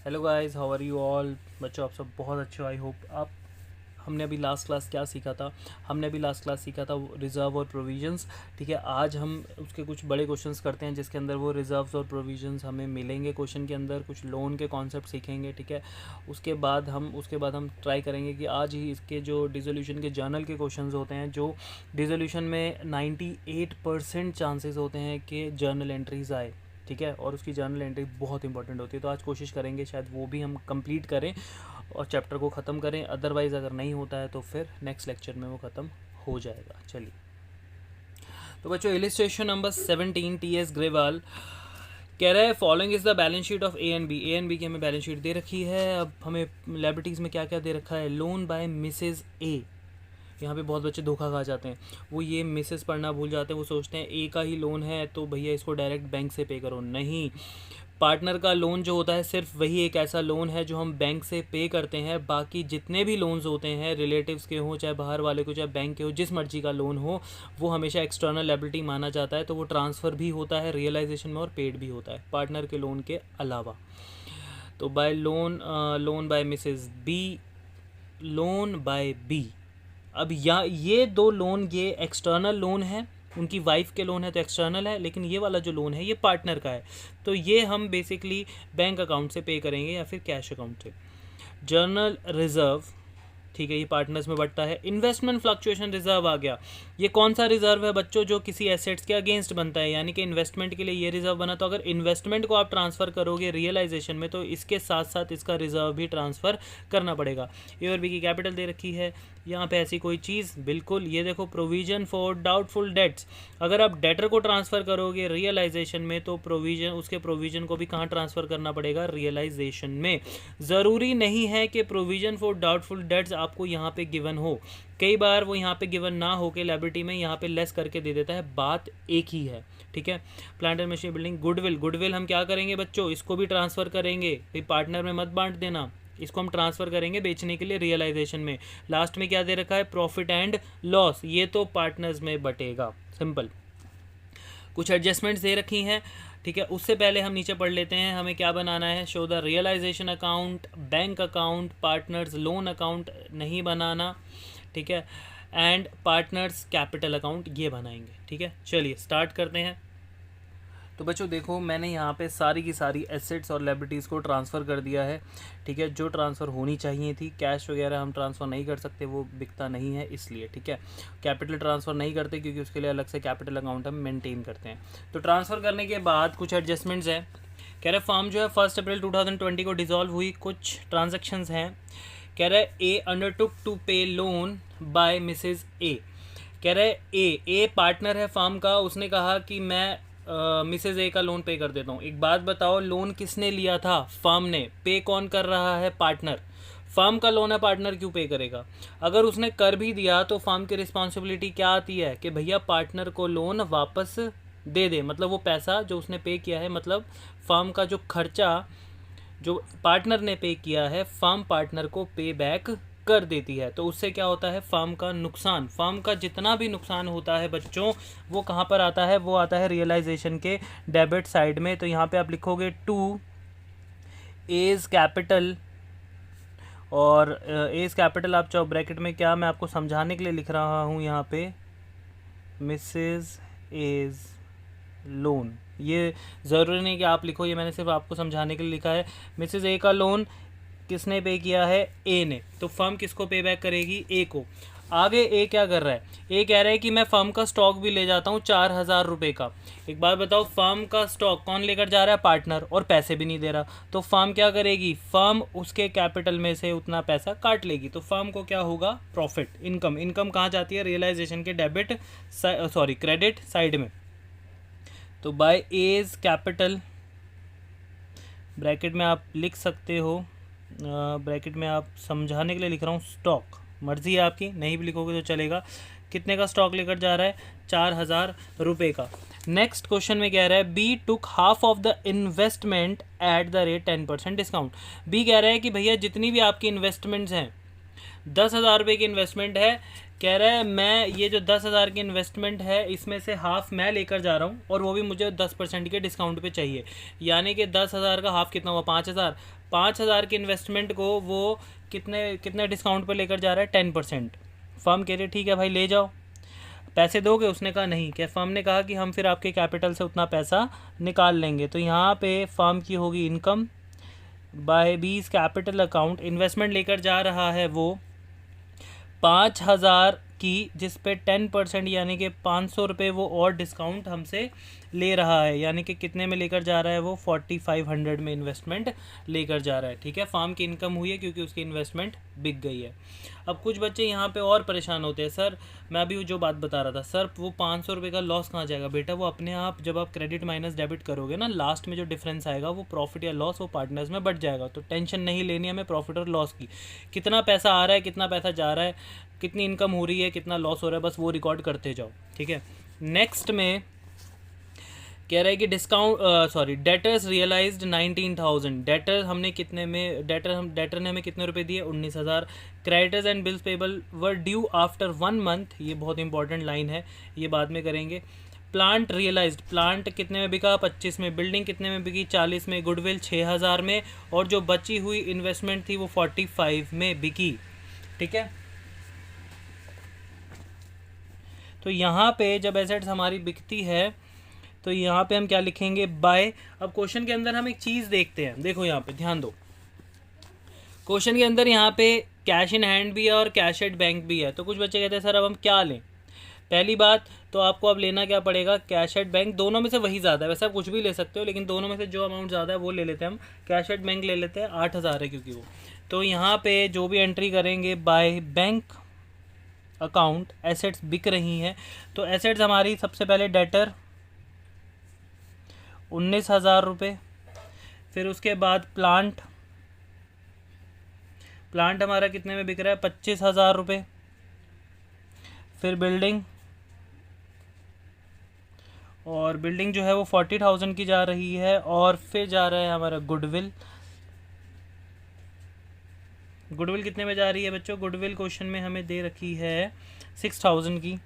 Hello guys, how are you all. बच्चों आप सब बहुत अच्छे हो, आई होप आप। हमने अभी लास्ट क्लास क्या सीखा था? हमने अभी लास्ट क्लास सीखा था रिज़र्व और प्रोविजंस। ठीक है, आज हम उसके कुछ बड़े क्वेश्चंस करते हैं जिसके अंदर वो रिज़र्व्स और प्रोविजंस हमें मिलेंगे। क्वेश्चन के अंदर कुछ लोन के कॉन्सेप्ट सीखेंगे। ठीक है, उसके बाद हम ट्राई करेंगे कि आज ही इसके जो डिसोल्यूशन के जर्नल के क्वेश्चंस होते हैं, जो डिसोल्यूशन में 98% चांसेस होते हैं कि जर्नल एंट्रीज आए। ठीक है, और उसकी जर्नल एंट्री बहुत इंपॉर्टेंट होती है, तो आज कोशिश करेंगे शायद वो भी हम कंप्लीट करें और चैप्टर को ख़त्म करें। अदरवाइज़ अगर नहीं होता है तो फिर नेक्स्ट लेक्चर में वो ख़त्म हो जाएगा। चलिए, तो बच्चों इलिस्ट्रेशन नंबर 17 टी.एस. ग्रेवाल कह रहा है following is the balance sheet of A and B की हमें बैलेंस शीट दे रखी है। अब हमें लायबिलिटीज़ में क्या क्या दे रखा है? लोन बाय मिसेज ए। यहाँ पे बहुत बच्चे धोखा खा जाते हैं, वो ये मिसेस पढ़ना भूल जाते हैं। वो सोचते हैं ए का ही लोन है तो भैया इसको डायरेक्ट बैंक से पे करो। नहीं, पार्टनर का लोन जो होता है सिर्फ वही एक ऐसा लोन है जो हम बैंक से पे करते हैं। बाकी जितने भी लोन्स होते हैं, रिलेटिव्स के हों चाहे बाहर वाले को, चाहे बैंक के हो, जिस मर्जी का लोन हो, वो हमेशा एक्सटर्नल लायबिलिटी माना जाता है। तो वो ट्रांसफ़र भी होता है रियलाइजेशन में और पेड भी होता है पार्टनर के लोन के अलावा। तो by loan by Mrs B, loan by B. अब ये दो लोन, ये एक्सटर्नल लोन है, उनकी वाइफ के लोन है तो एक्सटर्नल है, लेकिन ये वाला जो लोन है ये पार्टनर का है। तो ये हम बेसिकली बैंक अकाउंट से पे करेंगे या फिर कैश अकाउंट से। जर्नल रिजर्व, ठीक है, ये पार्टनर्स में बढ़ता है। इन्वेस्टमेंट फ्लक्चुएशन रिजर्व आ गया। ये कौन सा रिजर्व है बच्चों? जो किसी एसेट्स के अगेंस्ट बनता है, यानी कि इन्वेस्टमेंट के लिए ये रिजर्व बना। तो अगर इन्वेस्टमेंट को आप ट्रांसफ़र करोगे रियलाइजेशन में तो इसके साथ साथ इसका रिजर्व भी ट्रांसफ़र करना पड़ेगा। ए और बी की कैपिटल दे रखी है, यहाँ पे ऐसी कोई चीज़ बिल्कुल। ये देखो, प्रोविजन फॉर डाउटफुल डेट्स। अगर आप डेटर को ट्रांसफ़र करोगे रियलाइजेशन में तो उसके प्रोविजन को भी कहाँ ट्रांसफ़र करना पड़ेगा? रियलाइजेशन में। ज़रूरी नहीं है कि प्रोविजन फॉर डाउटफुल डेट्स आपको यहाँ पे गिवन हो। कई बार वो यहाँ पे गिवन ना हो के लायबिलिटी में यहाँ पे लेस करके दे देता है, बात एक ही है। ठीक है, plant and machinery building. Goodwill हम क्या करेंगे बच्चों? इसको भी ट्रांसफ़र करेंगे, भाई पार्टनर में मत बांट देना। इसको हम ट्रांसफ़र करेंगे बेचने के लिए रियलाइजेशन में। लास्ट में क्या दे रखा है? Profit and loss. ये तो पार्टनर्स में बटेगा, सिंपल। कुछ एडजस्टमेंट्स दे रखी हैं। ठीक है, उससे पहले हम नीचे पढ़ लेते हैं हमें क्या बनाना है। Show the realization account, bank account, partners loan account नहीं बनाना। ठीक है, एंड पार्टनर्स कैपिटल अकाउंट ये बनाएंगे। ठीक है, चलिए स्टार्ट करते हैं। तो बच्चों देखो, मैंने यहाँ पे सारी की सारी एसेट्स और लायबिलिटीज़ को ट्रांसफ़र कर दिया है। ठीक है, जो ट्रांसफ़र होनी चाहिए थी। कैश वगैरह हम ट्रांसफ़र नहीं कर सकते, वो बिकता नहीं है इसलिए। ठीक है, कैपिटल ट्रांसफ़र नहीं करते क्योंकि उसके लिए अलग से कैपिटल अकाउंट हम मेंटेन करते हैं। तो ट्रांसफ़र करने के बाद कुछ एडजस्टमेंट्स हैं। कह रहे फर्म जो है 1 अप्रैल 2020 को डिज़ोल्व हुई। कुछ ट्रांजेक्शन्स हैं। कह रहे ए अंडरटुक टू पे लोन बाय मिसेज ए। कह रहे ए पार्टनर है फर्म का, उसने कहा कि मैं मिसेज ए का लोन पे कर देता हूँ। एक बात बताओ, लोन किसने लिया था? फर्म ने। पे कौन कर रहा है? पार्टनर। फर्म का लोन है, पार्टनर क्यों पे करेगा? अगर उसने कर भी दिया तो फर्म की रिस्पॉन्सिबिलिटी क्या आती है कि भैया पार्टनर को लोन वापस दे दे। मतलब वो पैसा जो उसने पे किया है, मतलब फर्म का जो खर्चा जो पार्टनर ने पे किया है, फर्म पार्टनर को पे बैक कर देती है। तो उससे क्या होता है? फर्म का नुकसान। फर्म का जितना भी नुकसान होता है बच्चों, वो कहाँ पर आता है? वो आता है रियलाइजेशन के डेबिट साइड में। तो यहाँ पे आप लिखोगे टू एज कैपिटल, और एज कैपिटल आप चाहो ब्रैकेट में, क्या मैं आपको समझाने के लिए लिख रहा हूँ यहाँ पे, मिसेज एज लोन। ये ज़रूरी नहीं कि आप लिखो, ये मैंने सिर्फ आपको समझाने के लिए लिखा है। मिसेज ए का लोन किसने पे किया है? ए ने। तो फर्म किसको पे बैक करेगी? ए को। आगे ए क्या कर रहा है? ए कह रहा है कि मैं फर्म का स्टॉक भी ले जाता हूँ 4,000 रुपये का। एक बात बताओ, फर्म का स्टॉक कौन लेकर जा रहा है? पार्टनर, और पैसे भी नहीं दे रहा। तो फर्म क्या करेगी? फर्म उसके कैपिटल में से उतना पैसा काट लेगी। तो फर्म को क्या होगा? Profit, income. इनकम कहाँ जाती है? रियलाइजेशन के डेबिट क्रेडिट साइड में। तो बाय एज कैपिटल, ब्रैकेट में आप लिख सकते हो, ब्रैकेट में आप समझाने के लिए लिख रहा हूँ स्टॉक, मर्जी है आपकी, नहीं भी लिखोगे तो चलेगा। कितने का स्टॉक लेकर जा रहा है? 4,000 रुपये का। नेक्स्ट क्वेश्चन में कह रहा है B took half of the investment at the rate 10% discount. B कह रहा है कि भैया जितनी भी आपकी इन्वेस्टमेंट्स हैं, 10,000 रुपये की इन्वेस्टमेंट है। कह रहा है मैं ये जो 10,000 की इन्वेस्टमेंट है इसमें से हाफ मैं लेकर जा रहा हूँ और वो भी मुझे 10% के डिस्काउंट पे चाहिए। यानी कि 10,000 का हाफ कितना हुआ, 5,000। 5,000 की इन्वेस्टमेंट को वो कितने कितने डिस्काउंट पे लेकर जा रहा है, 10%। फर्म कह रही है ठीक है भाई ले जाओ। पैसे दोगे? उसने कहा नहीं। क्या फर्म ने कहा कि हम फिर आपके कैपिटल से उतना पैसा निकाल लेंगे। तो यहाँ पे फर्म की होगी income by B's capital account. Investment लेकर जा रहा है वो 5,000 की, जिस पे 10% यानी कि 500 रुपये वो और डिस्काउंट हमसे ले रहा है। यानी कि कितने में लेकर जा रहा है वो, 4,500 में इन्वेस्टमेंट लेकर जा रहा है। ठीक है, फार्म की इनकम हुई है क्योंकि उसकी इन्वेस्टमेंट बिक गई है। अब कुछ बच्चे यहाँ पे और परेशान होते हैं, सर मैं अभी जो बात बता रहा था, सर वो 500 रुपये का लॉस कहाँ जाएगा? बेटा वो अपने आप जब आप क्रेडिट माइनस डेबिट करोगे ना, लास्ट में जो डिफरेंस आएगा वो प्रॉफिट या लॉस वो पार्टनर्स में बढ़ जाएगा। तो टेंशन नहीं लेनी हमें प्रॉफिट और लॉस की। कितना पैसा आ रहा है, कितना पैसा जा रहा है, कितनी इनकम हो रही है, कितना लॉस हो रहा है, बस वो रिकॉर्ड करते जाओ। ठीक है, नेक्स्ट में कह रहा है कि डेटर्स रियलाइज्ड 19,000। डेटर हमने कितने में, डेटर ने हमें कितने रुपए दिए, 19,000। Creditors and bills payable were due after 1 month. ये बहुत इंपॉर्टेंट लाइन है, ये बाद में करेंगे। प्लांट रियलाइज्ड, प्लांट कितने में बिका, 25 में। बिल्डिंग कितने में बिकी, 40 में। गुडविल 6,000 में। और जो बची हुई इन्वेस्टमेंट थी वो 45 में बिकी। ठीक है, तो यहाँ पे जब एसेट्स हमारी बिकती है तो यहाँ पे हम क्या लिखेंगे, बाय। अब क्वेश्चन के अंदर हम एक चीज़ देखते हैं, देखो यहाँ पे ध्यान दो। क्वेश्चन के अंदर यहाँ पे कैश इन हैंड भी है और कैश एट बैंक भी है। तो कुछ बच्चे कहते हैं सर अब हम क्या लें। पहली बात तो आपको अब लेना क्या पड़ेगा, कैश एट बैंक। दोनों में से वही ज़्यादा है, वैसे आप कुछ भी ले सकते हो, लेकिन दोनों में से जो अमाउंट ज़्यादा है वो ले लेते हैं हम। कैश एट बैंक ले लेते हैं, 8,000 है क्योंकि वो। तो यहाँ पे जो भी एंट्री करेंगे बाय बैंक अकाउंट, एसेट्स बिक रही हैं। तो एसेट्स हमारी सबसे पहले डेटर 19,000 रुपये। फिर उसके बाद प्लांट हमारा कितने में बिक रहा है, 25,000 रुपये। फिर बिल्डिंग, और बिल्डिंग जो है वो 40,000 की जा रही है। और फिर जा रहा है हमारा गुडविल। गुडविल कितने में जा रही है बच्चों, गुडविल क्वेश्चन में हमें दे रखी है 6,000 की।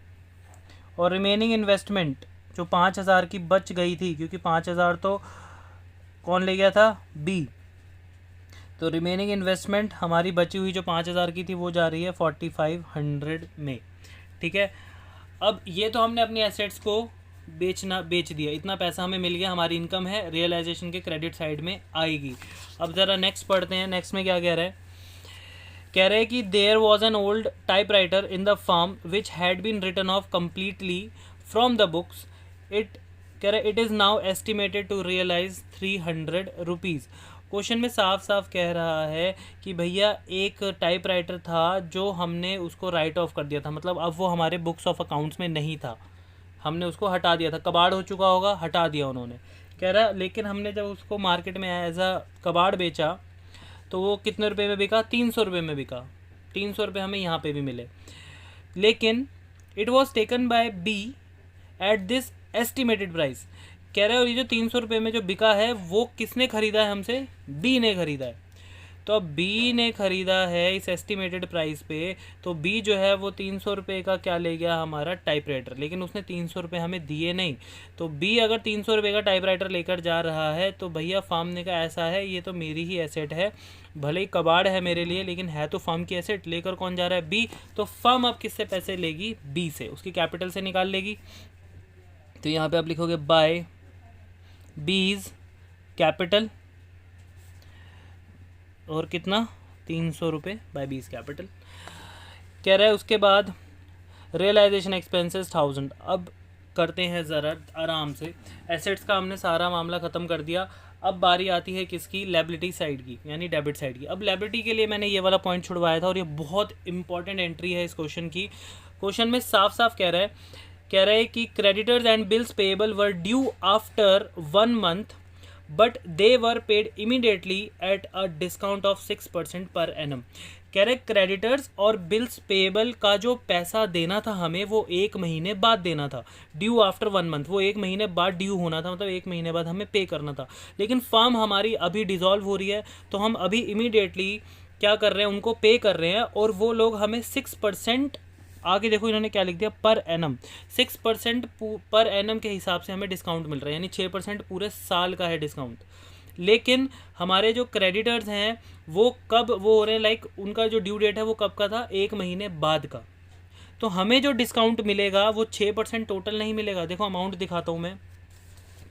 और रिमेनिंग इन्वेस्टमेंट जो 5,000 की बच गई थी, क्योंकि 5,000 तो कौन ले गया था, बी। तो रिमेनिंग इन्वेस्टमेंट हमारी बची हुई जो 5,000 की थी वो जा रही है 4,500 में। ठीक है, अब ये तो हमने अपनी एसेट्स को बेच दिया, इतना पैसा हमें मिल गया, हमारी इनकम है, रियलाइजेशन के क्रेडिट साइड में आएगी। अब ज़रा नेक्स्ट पढ़ते हैं। नेक्स्ट में क्या कह रहे हैं कि there was an old typewriter in the firm which had been written off completely from the books. It is now estimated to realise 300 rupees. Question में साफ साफ कह रहा है कि भैया एक टाइप राइटर था जो हमने उसको राइट ऑफ कर दिया था, मतलब अब वो हमारे बुक्स ऑफ अकाउंट्स में नहीं था, हमने उसको हटा दिया था, कबाड़ हो चुका होगा, हटा दिया उन्होंने। कह रहा लेकिन हमने जब उसको मार्केट में एज अ कबाड़ बेचा तो वो कितने रुपए में बिका, 300 रुपये में बिका। 300 रुपये हमें यहाँ पे भी मिले। लेकिन it was taken by B at this estimated price. कह रहे हो ये जो 300 रुपये में जो बिका है वो किसने ख़रीदा है हमसे, बी ने ख़रीदा है। तो अब बी ने ख़रीदा है इस एस्टिमेटेड प्राइस पे, तो बी जो है वो 300 रुपये का क्या ले गया, हमारा टाइप राइटर। लेकिन उसने 300 रुपये हमें दिए नहीं। तो बी अगर 300 रुपये का टाइप राइटर लेकर जा रहा है तो भैया फार्म ने कहा ऐसा है ये तो मेरी ही एसेट है, भले ही कबाड़ है मेरे लिए लेकिन है तो फार्म की एसेट। लेकर कौन जा रहा है, बी। तो फार्म अब किससे पैसे लेगी, बी से, उसकी कैपिटल से निकाल लेगी। तो यहाँ पे आप लिखोगे बाय बीज कैपिटल, और कितना, 300 रुपये बाय बीज कैपिटल। कह रहा है उसके बाद रियलाइजेशन एक्सपेंसेस 1000। अब करते हैं ज़रा आराम से, एसेट्स का हमने सारा मामला ख़त्म कर दिया। अब बारी आती है किसकी, लायबिलिटी साइड की, यानी डेबिट साइड की। अब लायबिलिटी के लिए मैंने ये वाला पॉइंट छुड़वाया था और ये बहुत इंपॉर्टेंट एंट्री है इस क्वेश्चन की। क्वेश्चन में साफ साफ कह रहा है कि creditors and bills payable were due after 1 month but they were paid immediately at a discount of 6% per annum. कह रहे क्रेडिटर्स और बिल्स पेएबल का जो पैसा देना था हमें वो 1 महीने बाद देना था। ड्यू आफ्टर 1 मंथ, वो 1 महीने बाद ड्यू होना था, मतलब 1 महीने बाद हमें पे करना था। लेकिन फर्म हमारी अभी डिसॉल्व हो रही है तो हम अभी इमीडिएटली क्या कर रहे हैं, उनको पे कर रहे हैं, और वो लोग हमें 6%, आगे देखो इन्होंने क्या लिख दिया, पर एनम 6% पर एनम के हिसाब से हमें डिस्काउंट मिल रहा है, यानी 6% पूरे साल का है डिस्काउंट। लेकिन हमारे जो क्रेडिटर्स हैं वो कब वो हो रहे हैं, लाइक उनका जो ड्यू डेट है वो कब का था, 1 महीने बाद का। तो हमें जो डिस्काउंट मिलेगा वो 6% टोटल नहीं मिलेगा। देखो अमाउंट दिखाता हूँ मैं,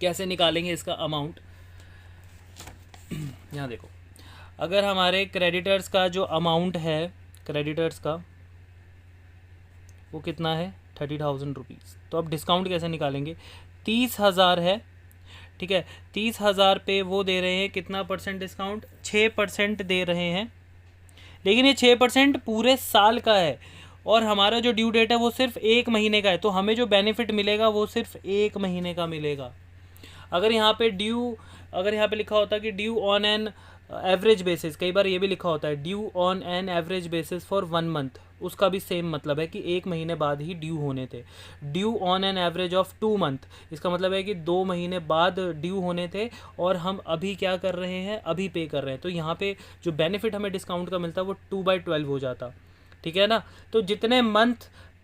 कैसे निकालेंगे इसका अमाउंट। यहाँ देखो, अगर हमारे क्रेडिटर्स का जो अमाउंट है, क्रेडिटर्स का वो कितना है, 30,000 रुपीज़। तो अब डिस्काउंट कैसे निकालेंगे, 30,000 है, ठीक है, 30,000 पे वो दे रहे हैं कितना परसेंट डिस्काउंट, 6% दे रहे हैं। लेकिन ये 6% पूरे साल का है, और हमारा जो ड्यू डेट है वो सिर्फ 1 महीने का है, तो हमें जो बेनिफिट मिलेगा वो सिर्फ 1 महीने का मिलेगा। अगर यहाँ पे लिखा होता कि due on an average basis, कई बार ये भी लिखा होता है due on an average basis for 1 month, उसका भी सेम मतलब है कि 1 महीने बाद ही ड्यू होने थे। Due on an average of 2 month, इसका मतलब है कि 2 महीने बाद ड्यू होने थे, और हम अभी क्या कर रहे हैं, अभी पे कर रहे हैं। तो यहाँ पे जो बेनिफिट हमें डिस्काउंट का मिलता है वो 2/12 हो जाता, ठीक है ना। तो जितने मंथ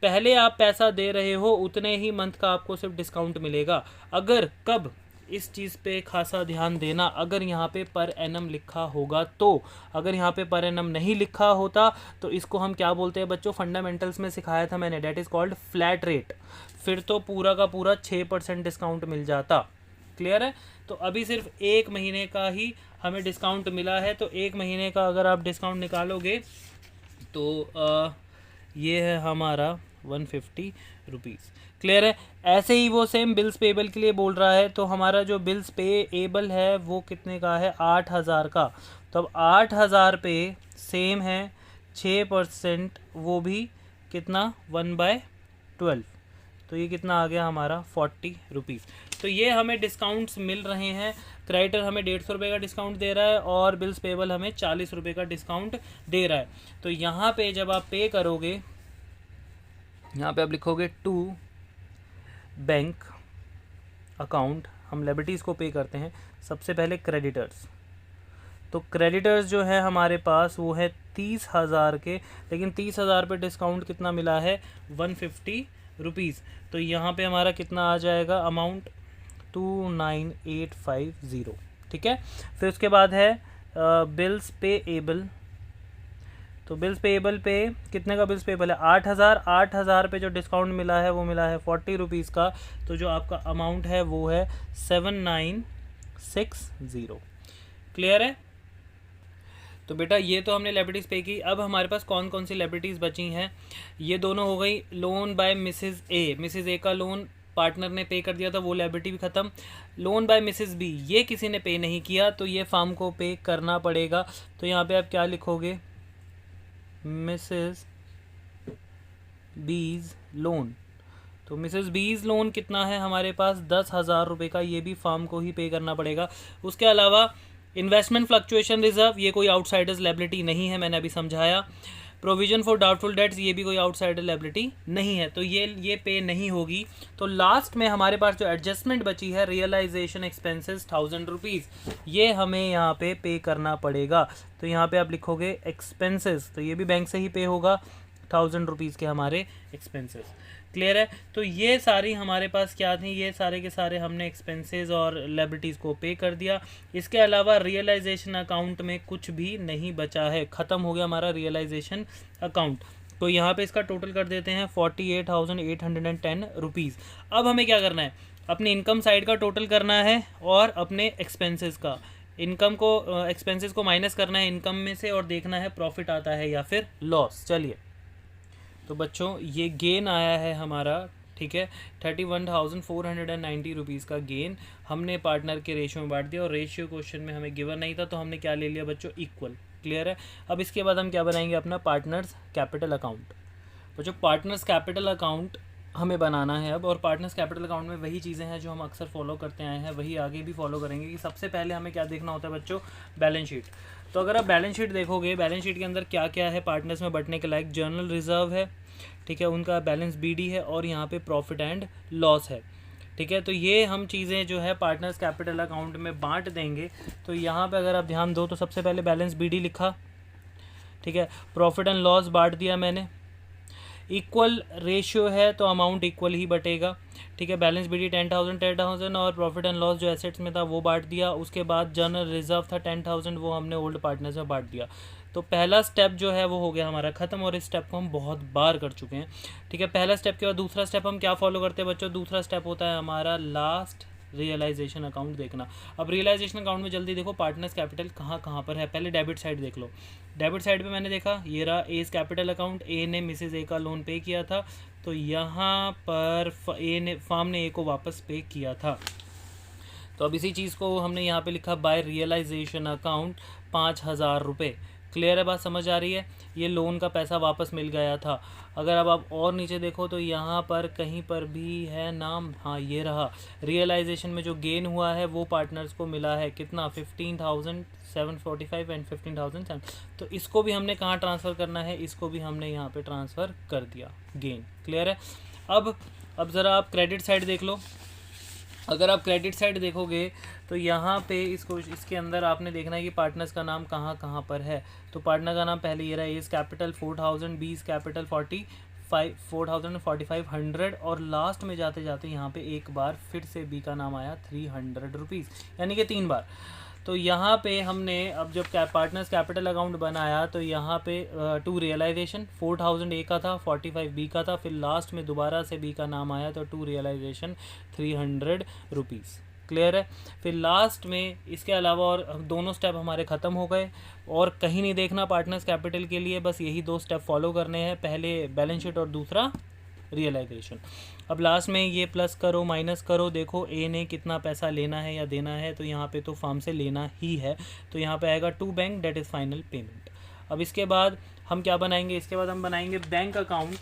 पहले आप पैसा दे रहे हो उतने ही मंथ का आपको सिर्फ डिस्काउंट मिलेगा। अगर कब, इस चीज़ पे खासा ध्यान देना, अगर यहाँ पे पर एनम लिखा होगा तो, अगर यहाँ पे पर एनम नहीं लिखा होता तो इसको हम क्या बोलते हैं बच्चों, फंडामेंटल्स में सिखाया था मैंने, that is called flat rate. फिर तो पूरा का पूरा 6% डिस्काउंट मिल जाता। क्लियर है। तो अभी सिर्फ 1 महीने का ही हमें डिस्काउंट मिला है, तो 1 महीने का अगर आप डिस्काउंट निकालोगे तो ये है हमारा 150 रुपीज़। क्लियर है। ऐसे ही वो सेम बिल्स पेएबल के लिए बोल रहा है, तो हमारा जो बिल्स पेएबल है वो कितने का है, 8,000 का। तो अब 8,000 पे सेम है 6%, वो भी कितना, 1/12, तो ये कितना आ गया हमारा 40 रुपीज़। तो ये हमें डिस्काउंट्स मिल रहे हैं। क्रेडिटर हमें 150 रुपये का डिस्काउंट दे रहा है, और बिल्स पेएबल हमें 40 रुपये का डिस्काउंट दे रहा है। तो यहाँ पे जब आप पे करोगे, यहाँ पे आप लिखोगे टू बैंक अकाउंट, हम लायबिलिटीज़ को पे करते हैं सबसे पहले क्रेडिटर्स। तो क्रेडिटर्स जो है हमारे पास वो है 30,000 के, लेकिन 30,000 पे डिस्काउंट कितना मिला है, 150 रुपीज़। तो यहाँ पे हमारा कितना आ जाएगा अमाउंट, 29,850, ठीक है। फिर उसके बाद है बिल्स पेएबल। तो बिल्स पेएबल पे कितने का बिल्स पेएबल है, 8,000 पे जो डिस्काउंट मिला है वो मिला है 40 रुपीज़ का। तो जो आपका अमाउंट है वो है 7,960। क्लियर है। तो बेटा ये तो हमने लायबिलिटीज़ पे की। अब हमारे पास कौन कौन सी लायबिलिटीज़ बची हैं, ये दोनों हो गई। Loan by Mrs A, Mrs A का लोन पार्टनर ने पे कर दिया था, वो लायबिलिटी भी ख़त्म। लोन बाय मिसेस बी, ये किसी ने पे नहीं किया, तो ये फार्म को पे करना पड़ेगा। तो यहाँ पे आप क्या लिखोगे, मिसेस बीज लोन। तो मिसेस बीज लोन कितना है हमारे पास, 10,000 रुपये का, ये भी फार्म को ही पे करना पड़ेगा। उसके अलावा इन्वेस्टमेंट फ्लक्चुएशन रिजर्व, ये कोई आउटसाइडर्स लायबिलिटी नहीं है, मैंने अभी समझाया। प्रोविजन फॉर डाउटफुल डेट्स, ये भी कोई आउटसाइडर लायबिलिटी नहीं है, तो ये पे नहीं होगी। तो लास्ट में हमारे पास जो एडजस्टमेंट बची है, रियलाइजेशन एक्सपेंसेस 1,000 रुपीज़, ये हमें यहाँ पे करना पड़ेगा। तो यहाँ पे आप लिखोगे एक्सपेंसेस, तो ये भी बैंक से ही पे होगा, 1,000 रुपीज़ के हमारे एक्सपेंसेस। क्लियर है। तो ये सारी हमारे पास क्या थी, ये सारे के सारे हमने एक्सपेंसेस और लायबिलिटीज़ को पे कर दिया। इसके अलावा रियलाइजेशन अकाउंट में कुछ भी नहीं बचा है, ख़त्म हो गया हमारा रियलाइजेशन अकाउंट। तो यहाँ पे इसका टोटल कर देते हैं 48,810 रुपीज़। अब हमें क्या करना है, अपनी इनकम साइड का टोटल करना है और अपने एक्सपेंसेस का, इनकम को एक्सपेंसेस को माइनस करना है इनकम में से, और देखना है प्रॉफिट आता है या फिर लॉस। चलिए, तो बच्चों ये गेन आया है हमारा, ठीक है, 31,490 रुपीज़ का गेन हमने पार्टनर के रेशियो में बांट दिया, और रेशियो क्वेश्चन में हमें गिवन नहीं था, तो हमने क्या ले लिया बच्चों, इक्वल। क्लियर है। अब इसके बाद हम क्या बनाएंगे, अपना पार्टनर्स कैपिटल अकाउंट। बच्चों पार्टनर्स कैपिटल अकाउंट हमें बनाना है अब, और पार्टनर्स कैपिटल अकाउंट में वही चीज़ें हैं जो हम अक्सर फॉलो करते आए हैं, वही आगे भी फॉलो करेंगे। कि सबसे पहले हमें क्या देखना होता है बच्चों, बैलेंस शीट। तो अगर आप बैलेंस शीट देखोगे, बैलेंस शीट के अंदर क्या क्या है पार्टनर्स में बंटने के लायक, जर्नल रिजर्व है, ठीक है, उनका बैलेंस बीडी है, और यहाँ पे प्रॉफिट एंड लॉस है, ठीक है। तो ये हम चीज़ें जो है पार्टनर्स कैपिटल अकाउंट में बांट देंगे। तो यहाँ पे अगर आप ध्यान दो, तो सबसे पहले बैलेंस बीडी लिखा, ठीक है। प्रॉफिट एंड लॉस बांट दिया मैंने, इक्वल रेशियो है तो अमाउंट इक्वल ही बटेगा, ठीक है। बैलेंस बीडी 10,000 और प्रॉफिट एंड लॉस जो एसेट्स में था वो बांट दिया। उसके बाद जनरल रिजर्व था 10,000, वो हमने ओल्ड पार्टनर्स में बांट दिया। तो पहला स्टेप जो है वो हो गया हमारा ख़त्म, और इस स्टेप को हम बहुत बार कर चुके हैं, ठीक है। पहला स्टेप के बाद दूसरा स्टेप हम क्या फॉलो करते हैं बच्चों? दूसरा स्टेप होता है हमारा लास्ट रियलाइजेशन अकाउंट देखना। अब रियलाइजेशन अकाउंट में जल्दी देखो पार्टनर्स कैपिटल कहाँ कहाँ पर है। पहले डेबिट साइड देख लो। डेबिट साइड पे मैंने देखा ये रहा एज कैपिटल अकाउंट, ए ने मिसेज ए का लोन पे किया था, तो यहाँ पर फार्म ने ए को वापस पे किया था। तो अब इसी चीज़ को हमने यहाँ पे लिखा बाय रियलाइजेशन अकाउंट 5,000 रुपये। क्लियर है, बात समझ आ रही है? ये लोन का पैसा वापस मिल गया था। अगर अब आप और नीचे देखो तो यहाँ पर कहीं पर भी है नाम, हाँ ये रहा, रियलाइजेशन में जो गेन हुआ है वो पार्टनर्स को मिला है कितना? 15,745 एंड 15,007। तो इसको भी हमने कहाँ ट्रांसफ़र करना है? इसको भी हमने यहाँ पे ट्रांसफ़र कर दिया गेन। क्लियर है? अब ज़रा आप क्रेडिट साइड देख लो। अगर आप क्रेडिट साइड देखोगे तो यहाँ पे इसके अंदर आपने देखना है कि पार्टनर्स का नाम कहाँ कहाँ पर है। तो पार्टनर का नाम पहले ये रहा, एज कैपिटल 4,000, बीज कैपिटल 4,500 और लास्ट में जाते जाते यहाँ पे एक बार फिर से बी का नाम आया 300 रुपीज़, यानी कि 3 बार। तो यहाँ पे हमने अब जब पार्टनर्स कैपिटल अकाउंट बनाया तो यहाँ पे टू रियलाइजेशन 4,000 ए का था, 45 बी का था, फिर लास्ट में दोबारा से बी का नाम आया तो टू रियलाइजेशन 300 रुपीज़। क्लियर है? फिर लास्ट में इसके अलावा और दोनों स्टेप हमारे ख़त्म हो गए, और कहीं नहीं देखना पार्टनर्स कैपिटल के लिए, बस यही 2 स्टेप फॉलो करने हैं, पहले बैलेंस शीट और दूसरा रियलाइजेशन। अब लास्ट में ये प्लस करो माइनस करो, देखो ए ने कितना पैसा लेना है या देना है, तो यहाँ पे तो फार्म से लेना ही है, तो यहाँ पे आएगा to bank, that is final payment. अब इसके बाद हम क्या बनाएंगे? इसके बाद हम बनाएंगे बैंक अकाउंट।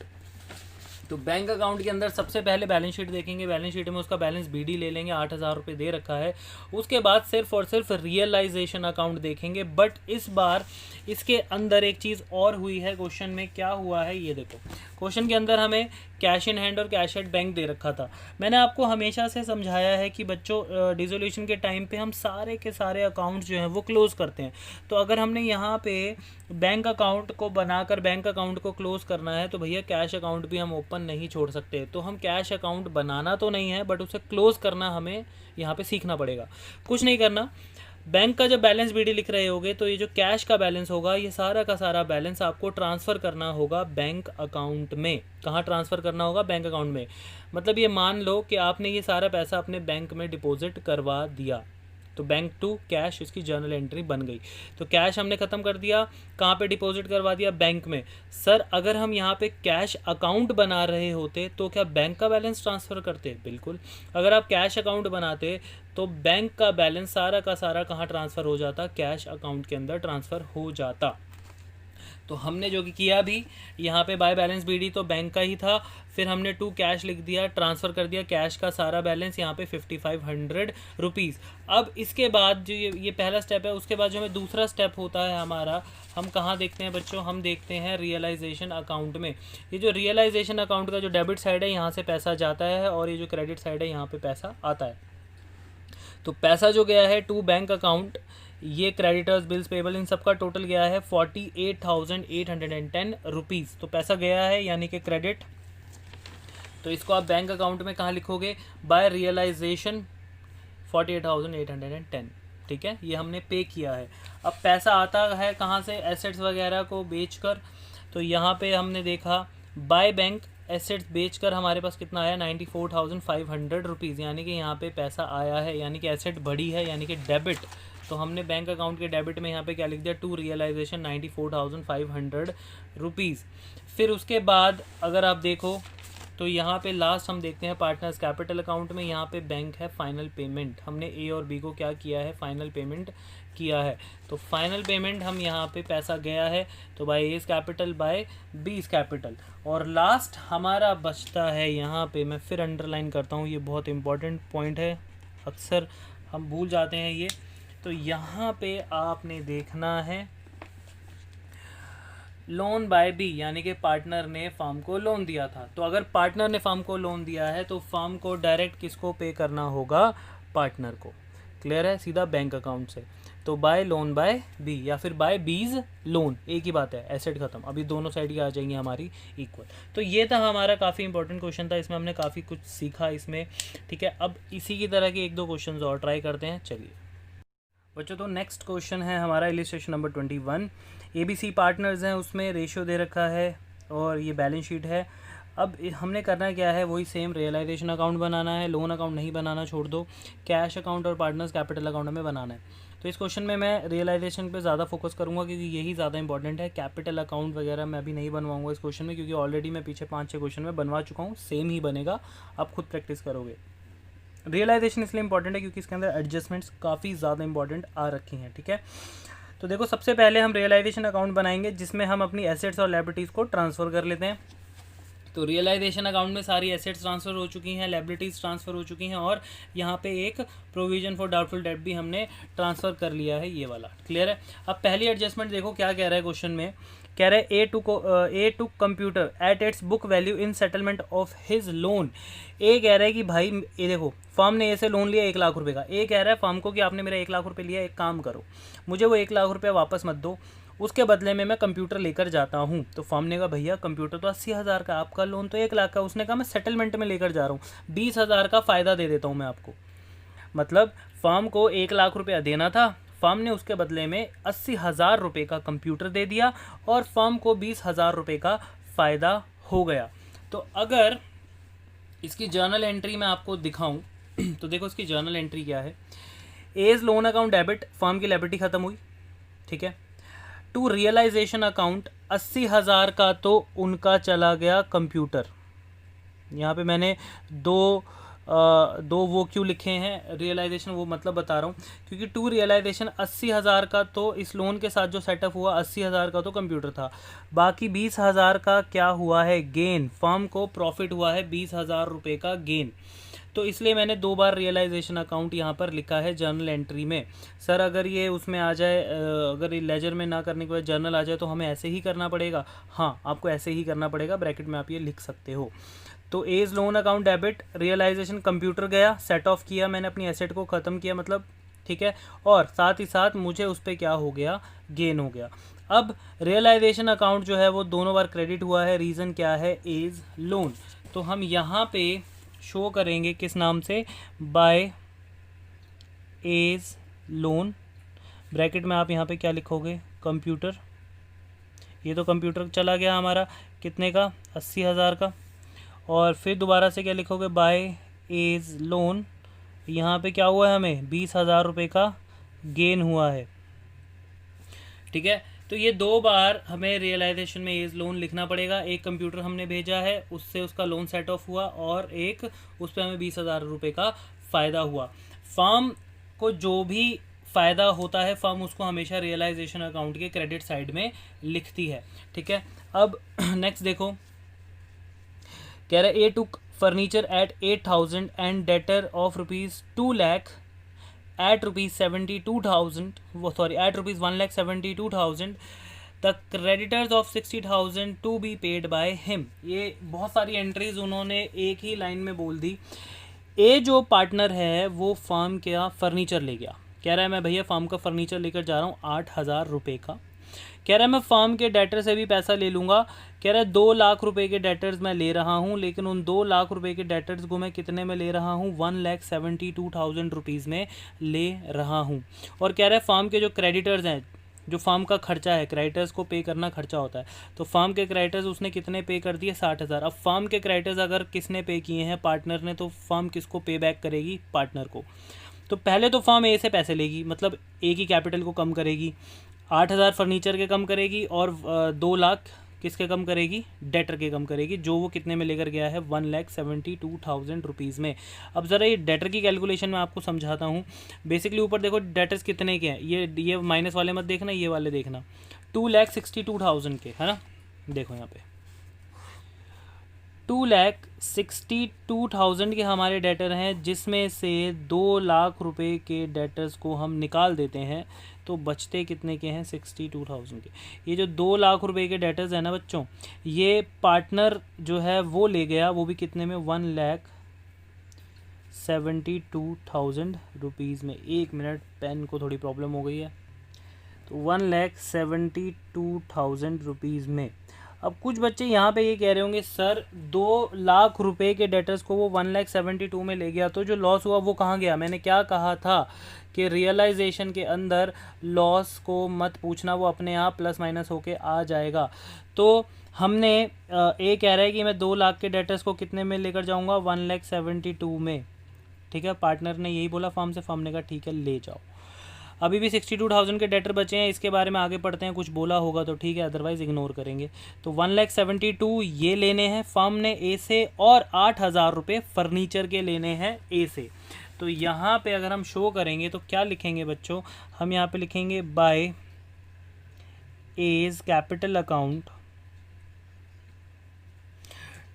तो बैंक अकाउंट के अंदर सबसे पहले बैलेंस शीट देखेंगे, बैलेंस शीट में उसका बैलेंस बीडी ले लेंगे, 8,000 रुपये दे रखा है। उसके बाद सिर्फ और सिर्फ रियलाइजेशन अकाउंट देखेंगे, बट इस बार इसके अंदर एक चीज़ और हुई है। क्वेश्चन में क्या हुआ है ये देखो। क्वेश्चन के अंदर हमें कैश इन हैंड और कैश एट बैंक दे रखा था। मैंने आपको हमेशा से समझाया है कि बच्चों डिसोल्यूशन के टाइम पे हम सारे के सारे अकाउंट्स जो हैं वो क्लोज़ करते हैं। तो अगर हमने यहाँ पे बैंक अकाउंट को बनाकर बैंक अकाउंट को क्लोज़ करना है तो भैया कैश अकाउंट भी हम ओपन नहीं छोड़ सकते। तो हम कैश अकाउंट बनाना तो नहीं है, बट उसे क्लोज़ करना हमें यहाँ पे सीखना पड़ेगा। कुछ नहीं करना, बैंक का जब बैलेंस बीडी लिख रहे होगे तो ये जो कैश का बैलेंस होगा ये सारा का सारा बैलेंस आपको ट्रांसफ़र करना होगा बैंक अकाउंट में। कहाँ ट्रांसफ़र करना होगा? बैंक अकाउंट में। मतलब ये मान लो कि आपने ये सारा पैसा अपने बैंक में डिपॉजिट करवा दिया, तो बैंक टू कैश इसकी जर्नल एंट्री बन गई। तो कैश हमने ख़त्म कर दिया, कहाँ पे डिपॉजिट करवा दिया? बैंक में। सर अगर हम यहाँ पे कैश अकाउंट बना रहे होते तो क्या बैंक का बैलेंस ट्रांसफ़र करते? बिल्कुल। अगर आप कैश अकाउंट बनाते तो बैंक का बैलेंस सारा का सारा कहाँ ट्रांसफ़र हो जाता? कैश अकाउंट के अंदर ट्रांसफ़र हो जाता। तो हमने जो कि किया भी यहाँ पे बाय बैलेंस बीडी तो बैंक का ही था, फिर हमने टू कैश लिख दिया, ट्रांसफ़र कर दिया कैश का सारा बैलेंस यहाँ पे 5,500 रुपीज़। अब इसके बाद जो ये पहला स्टेप है, उसके बाद जो हमें दूसरा स्टेप होता है हमारा, हम कहाँ देखते हैं बच्चों? हम देखते हैं रियलाइजेशन अकाउंट में। ये जो रियलाइजेशन अकाउंट का जो डेबिट साइड है यहाँ से पैसा जाता है, और ये जो क्रेडिट साइड है यहाँ पर पैसा आता है। तो पैसा जो गया है टू बैंक अकाउंट, ये क्रेडिटर्स बिल्स पेबल इन सब का टोटल गया है 48,810 रुपीज़। तो पैसा गया है यानी कि क्रेडिट। तो इसको आप बैंक अकाउंट में कहाँ लिखोगे? बाय रियलाइजेशन 48,810, ठीक है, ये हमने पे किया है। अब पैसा आता है कहाँ से? एसेट्स वगैरह को बेचकर। तो यहाँ पे हमने देखा बाय बैंक एसेट्स बेचकर हमारे पास कितना आया? 94,500 रुपीज़, यानी कि यहाँ पे पैसा आया है, यानी कि एसेट बढ़ी है, यानी कि डेबिट। तो हमने बैंक अकाउंट के डेबिट में यहाँ पे क्या लिख दिया? To realization 94,500 rupees. फिर उसके बाद अगर आप देखो तो यहाँ पे लास्ट हम देखते हैं पार्टनर्स कैपिटल अकाउंट में, यहाँ पे बैंक है फाइनल पेमेंट। हमने ए और बी को क्या किया है? फाइनल पेमेंट किया है। तो फाइनल पेमेंट हम यहाँ पे पैसा गया है तो by A's capital by B's capital. और लास्ट हमारा बचता है यहाँ पे, मैं फिर अंडरलाइन करता हूँ, ये बहुत इंपॉर्टेंट पॉइंट है, अक्सर हम भूल जाते हैं ये। तो यहाँ पे आपने देखना है लोन बाय बी, यानी कि पार्टनर ने फर्म को लोन दिया था। तो अगर पार्टनर ने फर्म को लोन दिया है तो फर्म को डायरेक्ट किसको पे करना होगा? पार्टनर को। क्लियर है? सीधा बैंक अकाउंट से। तो बाय लोन बाय बी या फिर बाय बीज लोन, एक ही बात है, एसेट खत्म, अभी दोनों साइड की आ जाएंगी हमारी इक्वल। तो ये था हमारा काफ़ी इंपॉर्टेंट क्वेश्चन था, इसमें हमने काफ़ी कुछ सीखा इसमें, ठीक है। अब इसी की तरह के एक दो क्वेश्चन और ट्राई करते हैं, चलिए बच्चों। तो नेक्स्ट क्वेश्चन है हमारा इलिस्ट्रेशन नंबर 21। ABC पार्टनर्स हैं, उसमें रेशियो दे रखा है और ये बैलेंस शीट है। अब हमने करना क्या है, वही सेम रियलाइजेशन अकाउंट बनाना है, लोन अकाउंट नहीं बनाना, छोड़ दो, कैश अकाउंट और पार्टनर्स कैपिटल अकाउंट में बनाना है। तो इस क्वेश्चन में मैं रियलाइजेशन पे ज़्यादा फोकस करूंगा क्योंकि यही ज़्यादा इंपॉर्टेंट है। कैपिटल अकाउंट वगैरह मैं अभी नहीं बनवाऊंगा इस क्वेश्चन में, क्योंकि ऑलरेडी मैं पीछे 5-6 क्वेश्चन में बनवा चुका हूँ, सेम ही बनेगा, आप खुद प्रैक्टिस करोगे। रियलाइजेशन इसलिए इंपॉर्टेंट है क्योंकि इसके अंदर एडजस्टमेंट्स काफ़ी ज़्यादा इंपॉर्टेंट आ रखी हैं, ठीक है। तो देखो, सबसे पहले हम रियलाइजेशन अकाउंट बनाएंगे जिसमें हम अपनी एसेट्स और लायबिलिटीज़ को ट्रांसफ़र कर लेते हैं। तो रियलाइजेशन अकाउंट में सारी एसेट्स ट्रांसफ़र हो चुकी हैं, लायबिलिटीज़ ट्रांसफ़र हो चुकी हैं और यहाँ पे एक प्रोविजन फॉर डाउटफुल डेट भी हमने ट्रांसफ़र कर लिया है, ये वाला क्लियर है। अब पहली एडजस्टमेंट देखो क्या कह रहा है क्वेश्चन में, कह रहा है A to computer at its book value in settlement of his loan. A कह रहा है कि भाई ये देखो, फर्म ने ऐसे लोन लिया 1 लाख रुपए का। ए कह रहा है फर्म को कि आपने मेरा 1 लाख रुपए लिया, एक काम करो, मुझे वो 1 लाख रुपये वापस मत दो, उसके बदले में मैं कंप्यूटर लेकर जाता हूँ। तो फर्म ने कहा भैया कंप्यूटर तो 80,000 का, आपका लोन तो 1 लाख का। उसने कहा मैं सेटलमेंट में लेकर जा रहा हूँ, 20,000 का फ़ायदा दे देता हूँ मैं आपको। मतलब फर्म को 1 लाख रुपया देना था, फर्म ने उसके बदले में 80,000 रुपये का कंप्यूटर दे दिया और फर्म को 20,000 रुपये का फ़ायदा हो गया। तो अगर इसकी जर्नल एंट्री मैं आपको दिखाऊं तो देखो इसकी जर्नल एंट्री क्या है। A's loan account debit, firm की लायबिलिटी ख़त्म हुई, ठीक है। टू रियलाइजेशन अकाउंट 80,000 का तो उनका चला गया कंप्यूटर। यहाँ पे मैंने दो वो क्यों लिखे हैं रियलाइजेशन, वो मतलब बता रहा हूँ क्योंकि टू रियलाइजेशन 80,000 का तो इस लोन के साथ जो सेटअप हुआ 80,000 का तो कंप्यूटर था, बाकी 20,000 का क्या हुआ है गेन, फर्म को प्रॉफिट हुआ है 20,000 रुपये का गेन। तो इसलिए मैंने 2 बार रियलाइजेशन अकाउंट यहाँ पर लिखा है जर्नल एंट्री में। सर अगर ये उसमें आ जाए, अगर लेजर में ना करने के बाद जर्नल आ जाए तो हमें ऐसे ही करना पड़ेगा। हाँ, आपको ऐसे ही करना पड़ेगा, ब्रैकेट में आप ये लिख सकते हो। तो A's loan account debit, realization computer गया, सेट ऑफ किया, मैंने अपनी एसेट को ख़त्म किया मतलब, ठीक है, और साथ ही साथ मुझे उस पर क्या हो गया, गेन हो गया। अब रियलाइजेशन अकाउंट जो है वो दोनों बार क्रेडिट हुआ है, रीज़न क्या है, एज लोन। तो हम यहाँ पे शो करेंगे किस नाम से, बाय एज लोन, ब्रैकेट में आप यहाँ पे क्या लिखोगे, कंप्यूटर। ये तो कंप्यूटर चला गया हमारा कितने का, 80,000 का, और फिर दोबारा से क्या लिखोगे, बाय एज लोन, यहाँ पे क्या हुआ है हमें 20,000 रुपये का गेन हुआ है, ठीक है। तो ये 2 बार हमें रियलाइजेशन में एज लोन लिखना पड़ेगा। एक कंप्यूटर हमने भेजा है, उससे उसका लोन सेट ऑफ हुआ, और एक उस पर हमें 20,000 रुपये का फ़ायदा हुआ। फर्म को जो भी फ़ायदा होता है फर्म उसको हमेशा रियलाइजेशन अकाउंट के क्रेडिट साइड में लिखती है, ठीक है। अब नेक्स्ट देखो, कह रहा है A to furniture at 8,000 and debtor of ₹2 lakh at ₹72,000, at ₹1,72,000, the creditors of 60,000 to be paid by him। ये बहुत सारी एंट्रीज उन्होंने एक ही लाइन में बोल दी। ए जो पार्टनर है वो फर्म का फर्नीचर ले गया, कह रहा है मैं भैया फर्म का फर्नीचर लेकर जा रहा हूँ 8,000 रुपये का। कह रहा है मैं फर्म के डेटर से भी पैसा ले लूँगा, कह रहा है 2 लाख रुपए के डेटर्स मैं ले रहा हूँ, लेकिन उन 2 लाख रुपए के डेटर्स को मैं कितने में ले रहा हूँ, 1,72,000 रुपीज़ में ले रहा हूँ। और कह रहा है फर्म के जो क्रेडिटर्स हैं, जो फर्म का खर्चा है, क्रेडिटर्स को पे करना खर्चा होता है, तो फर्म के क्रेडिटर्स उसने कितने पे कर दिए, 60,000। अब फर्म के क्रेडिटर्स अगर किसने पे किए हैं, पार्टनर ने, तो फर्म किसको पे बैक करेगी, पार्टनर को। तो पहले तो फर्म ए से पैसे लेगी, मतलब ए की कैपिटल को कम करेगी, 8,000 फर्नीचर के कम करेगी और 2 लाख किसके कम करेगी, डेटर के कम करेगी, जो वो कितने में लेकर गया है, 1,72,000 रुपीज़ में। अब ज़रा ये डेटर की कैलकुलेशन मैं आपको समझाता हूँ। बेसिकली ऊपर देखो डेटर्स कितने के हैं, ये माइनस वाले मत देखना, ये वाले देखना, 2,62,000 के, है ना। देखो यहाँ पे 2,62,000 के हमारे डेटर हैं, जिसमें से 2 लाख रुपए के डेटर्स को हम निकाल देते हैं, तो बचते कितने के हैं, 62,000 के। ये जो 2 लाख रुपए के डेटर्स हैं ना बच्चों, ये पार्टनर जो है वो ले गया, वो भी कितने में, 72,000 रुपीज़ में। 1 मिनट, पेन को थोड़ी प्रॉब्लम हो गई है। तो 1,72,000 रुपीज़ में। अब कुछ बच्चे यहाँ पे ये कह रहे होंगे सर 2 लाख रुपए के डेटर्स को वो 1,72,000 में ले गया, तो जो लॉस हुआ वो कहाँ गया? मैंने क्या कहा था कि रियलाइजेशन के अंदर लॉस को मत पूछना, वो अपने आप प्लस माइनस होके आ जाएगा। तो हमने ए कह रहा है कि मैं 2 लाख के डेटर्स को कितने में लेकर जाऊँगा? 1,72,000 में। ठीक है, पार्टनर ने यही बोला फर्म से, फर्म ने कहा ठीक है ले जाओ। अभी भी 62,000 के डेटर बचे हैं, इसके बारे में आगे पढ़ते हैं, कुछ बोला होगा तो ठीक है, अदरवाइज़ इग्नोर करेंगे। तो 1,72,000 ये लेने हैं फर्म ने ए से, और 8,000 रुपये फर्नीचर के लेने हैं ए से। तो यहाँ पे अगर हम शो करेंगे तो क्या लिखेंगे बच्चों? हम यहाँ पे लिखेंगे by A's capital account.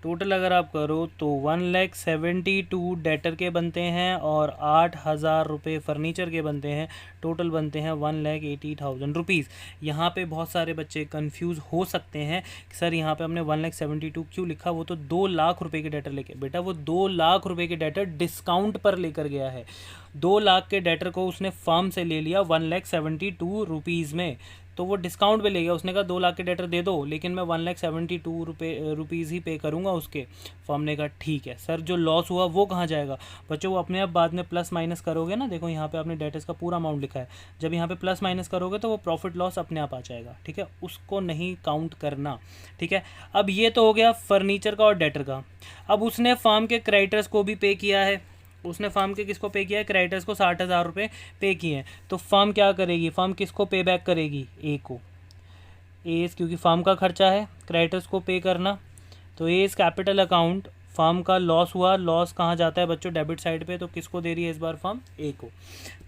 Total अगर आप करो तो 1,72,000 डेटर के बनते हैं और 8,000 रुपये फर्नीचर के बनते हैं। टोटल बनते हैं 1,80,000 रुपीज़। यहाँ पे बहुत सारे बच्चे कंफ्यूज हो सकते हैं कि सर यहाँ पे हमने 1,72,000 क्यों लिखा? वो तो 2 लाख रुपए के डेटर लेके, बेटा वो 2 लाख रुपए के डेटर डिस्काउंट पर लेकर गया है। 2 लाख के डेटर को उसने फर्म से ले लिया 1,72,000 रुपीज़ में, तो वो डिस्काउंट पे ले गया। उसने कहा 2 लाख के डेटर दे दो, लेकिन मैं 1,72,000 रुपीज़ ही पे करूँगा उसके। फर्म ने कहा ठीक है। सर जो लॉस हुआ वो कहाँ जाएगा? बच्चों वो अपने आप बाद में प्लस माइनस करोगे ना, देखो यहाँ पे आपने डेटर्स का पूरा अमाउंट लिखा है, जब यहाँ पे प्लस माइनस करोगे तो वो प्रॉफिट लॉस अपने आप आ जाएगा। ठीक है, उसको नहीं काउंट करना। ठीक है, अब ये तो हो गया फर्नीचर का और डेटर का। अब उसने फर्म के क्रेडिटर्स को भी पे किया है। उसने फर्म के किसको पे किया है? क्रेडिटर्स को 60,000 रुपये पे किए हैं। तो फर्म क्या करेगी? फर्म किसको पे बैक करेगी? ए को। एज, क्योंकि फर्म का खर्चा है क्रेडिटर्स को पे करना। तो एज कैपिटल अकाउंट, फर्म का लॉस हुआ, लॉस कहाँ जाता है बच्चों? डेबिट साइड पे। तो किसको दे रही है इस बार फर्म? ए को।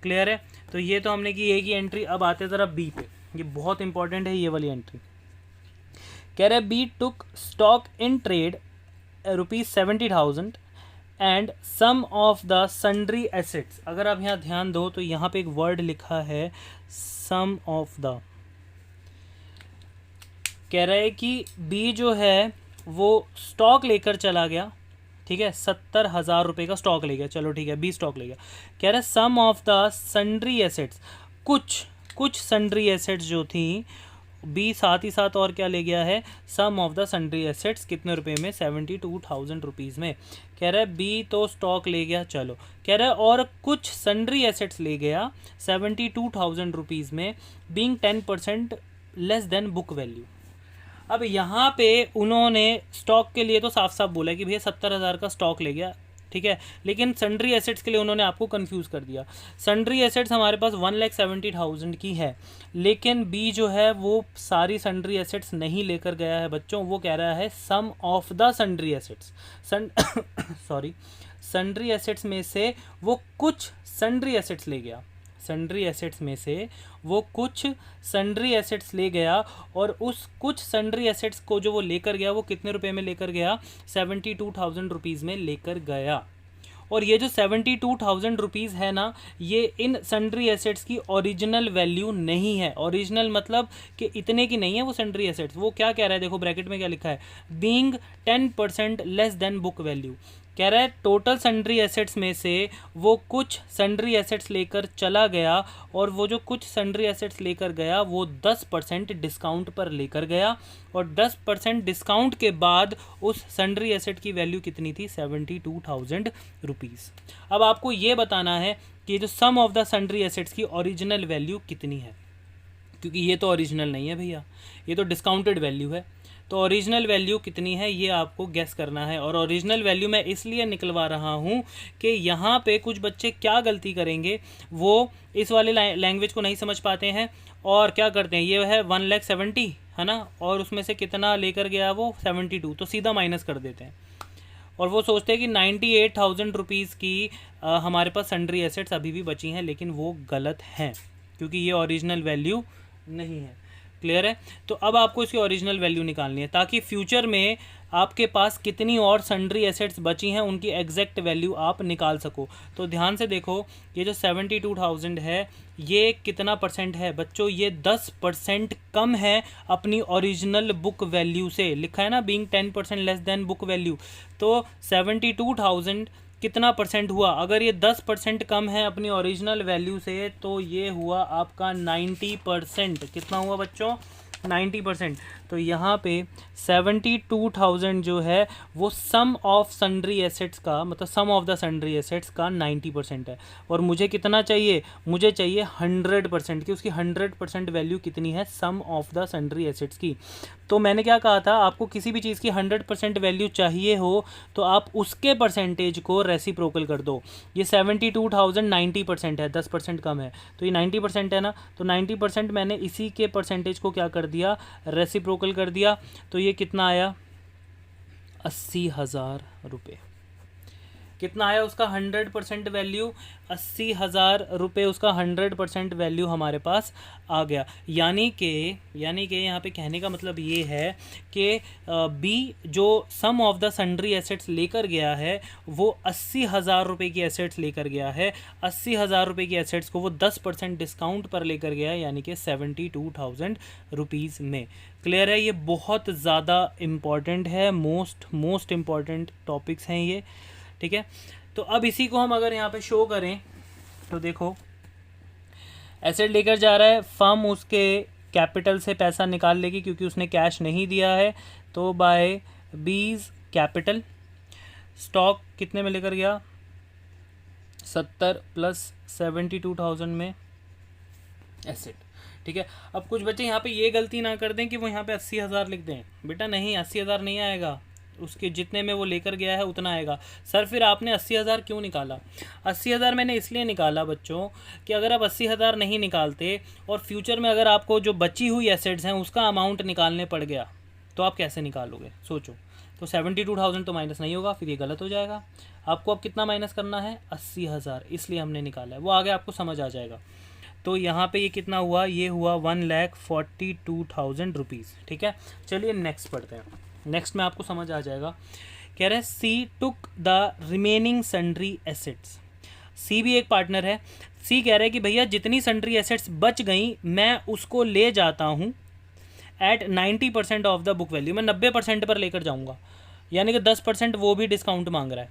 क्लियर है? तो ये तो हमने की ए की एंट्री। अब आते ज़रा बी पे, ये बहुत इंपॉर्टेंट है ये वाली एंट्री। कह रहे B took stock in trade ₹70,000 and sum of the sundry assets. अगर आप यहाँ ध्यान दो तो यहाँ पे एक वर्ड लिखा है सम ऑफ द। कह रहा है कि बी जो है वो स्टॉक लेकर चला गया। ठीक है, 70,000 रुपये का स्टॉक ले गया। चलो ठीक है, बी स्टॉक ले गया। कह रहा है sum of the sundry assets, कुछ सन्ड्री एसेट्स जो थी, बी साथ ही साथ और क्या ले गया है? Sum of the sundry assets. कितने रुपए में? 72,000 रुपीज़ में। कह रहा है बी तो स्टॉक ले गया, चलो। कह रहा है और कुछ सन्ड्री एसेट्स ले गया 72,000 रुपीज़ में, being 10% less than book value. अब यहाँ पे उन्होंने स्टॉक के लिए तो साफ साफ बोला कि भैया 70,000 का स्टॉक ले गया, ठीक है, लेकिन सन्ड्री एसेट्स के लिए उन्होंने आपको कंफ्यूज कर दिया। सन्ड्री एसेट्स हमारे पास 1,70,000 की है, लेकिन बी जो है वो सारी सन्ड्री एसेट्स नहीं लेकर गया है बच्चों। वो कह रहा है sum of the sundry assets. Sundry assets में से वो कुछ सन्ड्री एसेट्स ले गया। सन्ड्री एसेट्स में से वो कुछ सन्ड्री एसेट्स ले गया, और उस कुछ सन्ड्री एसेट्स को जो वो लेकर गया वो कितने रुपए में लेकर गया? 72,000 रुपीज़ में लेकर गया। और ये जो 72,000 रुपीज़ है ना, ये इन सन्ड्री एसेट्स की ओरिजिनल वैल्यू नहीं है। ओरिजिनल मतलब कि इतने की नहीं है वो सन्ड्री एसेट्स। वो क्या कह रहा है, देखो ब्रैकेट में क्या लिखा है, being 10% less than book value. कह रहा है टोटल सन्ड्री एसेट्स में से वो कुछ सन्ड्री एसेट्स लेकर चला गया, और वो जो कुछ सन्ड्री एसेट्स लेकर गया वो 10% डिस्काउंट पर लेकर गया, और 10% डिस्काउंट के बाद उस सन्ड्री एसेट की वैल्यू कितनी थी? 72,000 रुपीज़। अब आपको ये बताना है कि जो सम ऑफ द सन्ड्री एसेट्स की ओरिजिनल वैल्यू कितनी है, क्योंकि ये तो ओरिजिनल नहीं है भैया, ये तो डिस्काउंटेड वैल्यू है। तो ओरिजिनल वैल्यू कितनी है ये आपको गेस करना है। और ओरिजिनल वैल्यू मैं इसलिए निकलवा रहा हूँ कि यहाँ पे कुछ बच्चे क्या गलती करेंगे, वो इस वाले लैंग्वेज को नहीं समझ पाते हैं और क्या करते हैं, ये है 1,70,000 है ना, और उसमें से कितना लेकर गया वो 72, तो सीधा माइनस कर देते हैं, और वो सोचते हैं कि 98,000 रुपीज़ की हमारे पास सन्ड्री एसेट्स अभी भी बची हैं, लेकिन वो गलत हैं क्योंकि ये ओरिजिनल वैल्यू नहीं है। क्लियर है? तो अब आपको इसकी ओरिजिनल वैल्यू निकालनी है ताकि फ्यूचर में आपके पास कितनी और सन्ड्री एसेट्स बची हैं उनकी एग्जैक्ट वैल्यू आप निकाल सको। तो ध्यान से देखो, ये जो 72,000 है ये कितना परसेंट है बच्चों? ये 10% कम है अपनी ओरिजिनल बुक वैल्यू से। लिखा है ना being 10% less than book value. तो 72,000 कितना परसेंट हुआ, अगर ये 10% कम है अपनी ओरिजिनल वैल्यू से तो ये हुआ आपका 90%। कितना हुआ बच्चों? 90%। तो यहाँ पे 72,000 जो है वो सम ऑफ सन्ड्री एसेट्स का, मतलब सम ऑफ द सन्ड्री एसेट्स का 90% है। और मुझे कितना चाहिए? मुझे चाहिए 100% की। उसकी 100% वैल्यू कितनी है sum of the sundry assets की। तो मैंने क्या कहा था, आपको किसी भी चीज़ की 100% वैल्यू चाहिए हो तो आप उसके परसेंटेज को रेसिप्रोकल कर दो। ये 72,000 90% है, 10% कम है, तो ये 90% है ना। तो 90% मैंने इसी के परसेंटेज को क्या कर दिया? रेसिप्रोकल कर दिया। तो ये कितना आया? 80,000 रुपये। कितना आया उसका 100% वैल्यू? 80,000 रुपये उसका 100% वैल्यू हमारे पास आ गया। यानी कि यहाँ पे कहने का मतलब ये है कि बी जो सम ऑफ द सन्ड्री एसेट्स लेकर गया है वो 80,000 रुपये की एसेट्स लेकर गया है। 80,000 रुपये की एसेट्स को वो 10% डिस्काउंट पर लेकर गया है, यानी कि 72,000 रुपीज़ में। क्लियर है? ये बहुत ज़्यादा इम्पॉर्टेंट है, मोस्ट इम्पॉर्टेंट टॉपिक्स हैं ये, ठीक है। तो अब इसी को हम अगर यहाँ पे शो करें तो देखो, एसेट लेकर जा रहा है, फर्म उसके कैपिटल से पैसा निकाल लेगी क्योंकि उसने कैश नहीं दिया है, तो बाय बीज कैपिटल। स्टॉक कितने में लेकर गया? 70 प्लस 72,000 में एसेट, ठीक है। अब कुछ बच्चे यहाँ पे ये गलती ना कर दें कि वो यहाँ पे 80,000 लिख दें। बेटा नहीं, 80,000 नहीं आएगा, उसके जितने में वो लेकर गया है उतना आएगा। सर फिर आपने 80,000 क्यों निकाला? 80,000 मैंने इसलिए निकाला बच्चों कि अगर आप 80,000 नहीं निकालते और फ्यूचर में अगर आपको जो बची हुई एसेट्स हैं उसका अमाउंट निकालने पड़ गया तो आप कैसे निकालोगे? सोचो। तो 72,000 तो माइनस नहीं होगा, फिर ये गलत हो जाएगा। आपको अब कितना माइनस करना है? 80,000, इसलिए हमने निकाला है। वो आगे आपको समझ आ जाएगा। तो यहाँ पे ये कितना हुआ? ये हुआ 1,42,000 रुपीज़, ठीक है। चलिए नेक्स्ट पढ़ते हैं। नेक्स्ट में आपको समझ आ जाएगा। कह रहे हैं C took the remaining sundry assets. C भी एक पार्टनर है। सी कह रहे हैं कि भैया जितनी सन्ड्री एसेट्स बच गई मैं उसको ले जाता हूँ at 90% of the book value. मैं 90% पर लेकर जाऊँगा, यानी कि 10% वो भी डिस्काउंट मांग रहा है,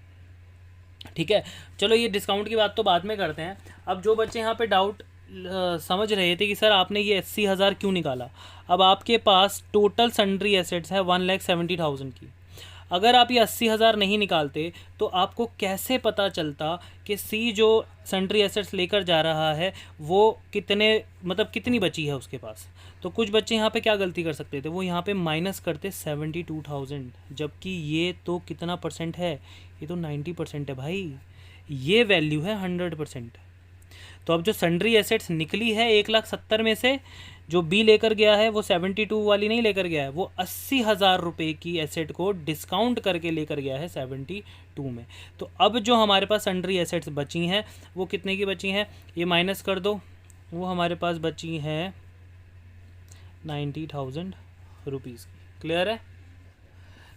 ठीक है। चलो ये डिस्काउंट की बात तो बाद में करते हैं। अब जो बच्चे यहाँ पे डाउट समझ रहे थे कि सर आपने ये 80,000 क्यों निकाला, अब आपके पास टोटल सन्ड्री एसेट्स है 1,70,000 की। अगर आप ये 80,000 नहीं निकालते तो आपको कैसे पता चलता कि सी जो सन्ड्री एसेट्स लेकर जा रहा है वो कितनी बची है उसके पास? तो कुछ बच्चे यहाँ पे क्या गलती कर सकते थे, वो यहाँ पे माइनस करते 72,000, जबकि ये तो कितना परसेंट है? ये तो 90% है भाई, ये वैल्यू है 100%। तो अब जो सन्ड्री एसेट्स निकली है 1,70,000 में से, जो बी लेकर गया है वो 72 वाली नहीं लेकर गया है, वो 80,000 रुपये की एसेट को डिस्काउंट करके लेकर गया है 72 में। तो अब जो हमारे पास सन्ड्री एसेट्स बची हैं वो कितने की बची हैं? ये माइनस कर दो, वो हमारे पास बची हैं 90,000 रुपीज़ की। क्लियर है?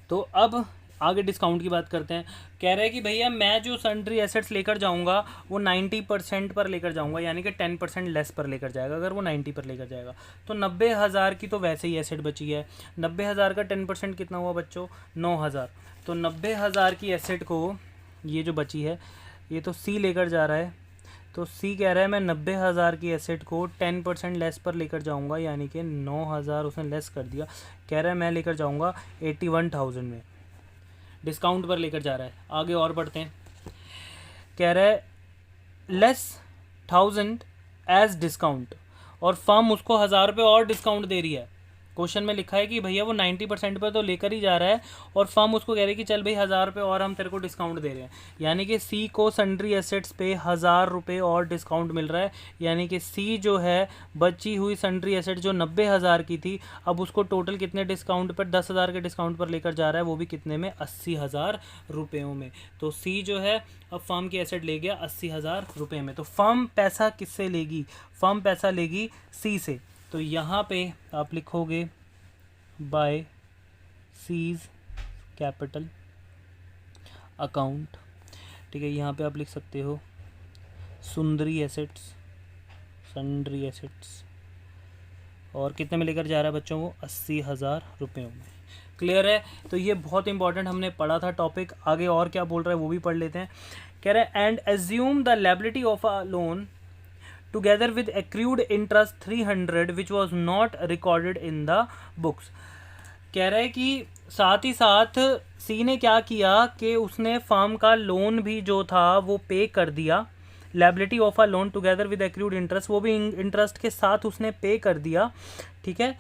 तो अब आगे डिस्काउंट की बात करते हैं। कह रहे हैं कि भैया मैं जो सन्ड्री एसेट्स लेकर जाऊंगा वो 90% पर लेकर जाऊंगा, यानी कि 10% लेस पर लेकर जाएगा अगर वो 90 पर लेकर जाएगा। तो 90,000 की तो वैसे ही एसेट बची है। 90,000 का 10% कितना हुआ बच्चों? 9,000। तो 90,000 की एसेट को ये जो बची है ये तो सी लेकर जा रहा है, तो सी कह रहा है मैं 90,000 की एसेट को 10% लेस पर लेकर जाऊँगा, यानी कि 9,000 उसने लेस कर दिया। कह रहा है मैं लेकर जाऊँगा 81,000 में, डिस्काउंट पर लेकर जा रहा है। आगे और बढ़ते हैं। कह रहा है लेस 1,000 एज डिस्काउंट, और फर्म उसको 1,000 रुपये और डिस्काउंट दे रही है। क्वेश्चन में लिखा है कि भैया वो 90% पर तो लेकर ही जा रहा है और फर्म उसको कह रही है कि चल भाई 1,000 रुपये और हम तेरे को डिस्काउंट दे रहे हैं, यानी कि सी को सन्ड्री एसेट्स पे 1,000 रुपये और डिस्काउंट मिल रहा है। यानी कि सी जो है बची हुई सन्ड्री एसेट जो 90,000 की थी, अब उसको टोटल कितने डिस्काउंट पर? 10,000 के डिस्काउंट पर लेकर जा रहा है, वो भी कितने में? 80,000 रुपयों में। तो सी जो है अब फर्म की एसेट ले गया 80,000 रुपये में। तो फर्म पैसा किससे लेगी? फर्म पैसा लेगी सी से। तो यहाँ पे आप लिखोगे बाय सीज कैपिटल अकाउंट, ठीक है। यहाँ पे आप लिख सकते हो सन्ड्री एसेट्स और कितने में लेकर जा रहा है बच्चों को, 80,000 रुपयों में। क्लियर है। तो ये बहुत इंपॉर्टेंट हमने पढ़ा था टॉपिक। आगे और क्या बोल रहा है वो भी पढ़ लेते हैं। कह रहे हैं and assume the liability of a loan together with accrued interest 300 which was not recorded in the books. कह रहे हैं कि साथ ही साथ सी ने क्या किया कि उसने फर्म का लोन भी जो था वो पे कर दिया, liability of a loan together with accrued interest, वो भी इंटरेस्ट के साथ उसने पे कर दिया, ठीक है,